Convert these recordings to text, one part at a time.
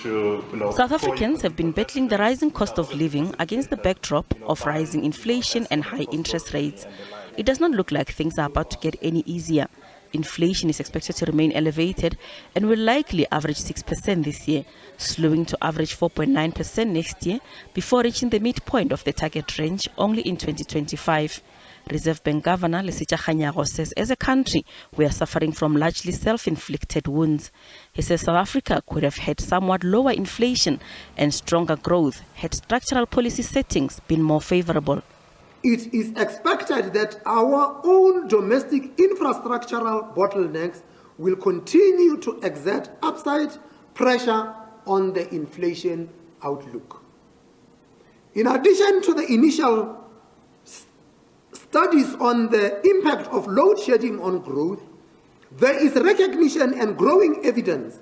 South Africans have been battling the rising cost of living against the backdrop of rising inflation and high interest rates. It does not look like things are about to get any easier. Inflation is expected to remain elevated and will likely average 6% this year, slowing to average 4.9% next year before reaching the midpoint of the target range only in 2025. Reserve Bank Governor Lesitja Kganyago says as a country we are suffering from largely self-inflicted wounds. He says South Africa could have had somewhat lower inflation and stronger growth had structural policy settings been more favorable. It is expected that our own domestic infrastructural bottlenecks will continue to exert upside pressure on the inflation outlook. In addition to the initial studies on the impact of load shedding on growth, there is recognition and growing evidence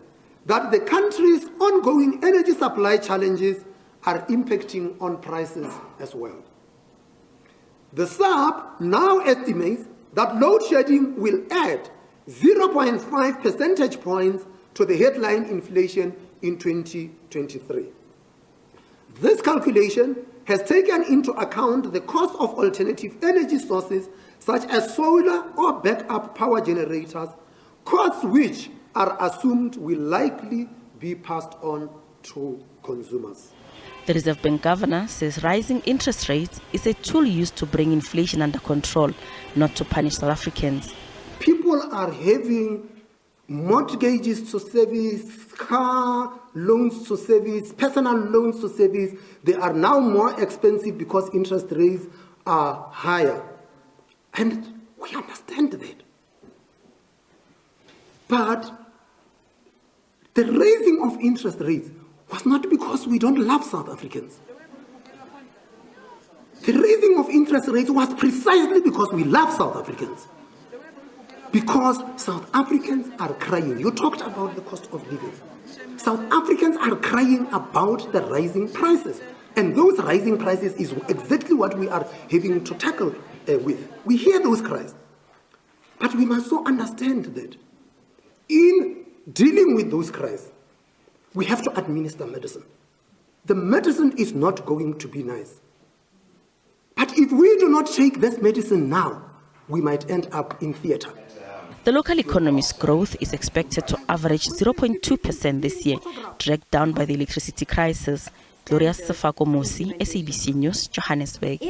that the country's ongoing energy supply challenges are impacting on prices as well. The SARB now estimates that load shedding will add 0.5 percentage points to the headline inflation in 2023. This calculation has taken into account the cost of alternative energy sources such as solar or backup power generators, costs which are assumed will likely be passed on to consumers. The Reserve Bank Governor says rising interest rates is a tool used to bring inflation under control, not to punish South Africans. People are having mortgages to service, car loans to service, personal loans to service. They are now more expensive because interest rates are higher. And we understand that. But the raising of interest rates was not because we don't love South Africans. The raising of interest rates was precisely because we love South Africans. Because South Africans are crying. You talked about the cost of living. South Africans are crying about the rising prices. And those rising prices is exactly what we are having to tackle with. We hear those cries. But we must so understand that in dealing with those cries, we have to administer medicine. The medicine is not going to be nice. But if we do not take this medicine now, we might end up in theater. The local economy's growth is expected to average 0.2% this year, dragged down by the electricity crisis. Gloria Sefako Mosi, SABC News, Johannesburg.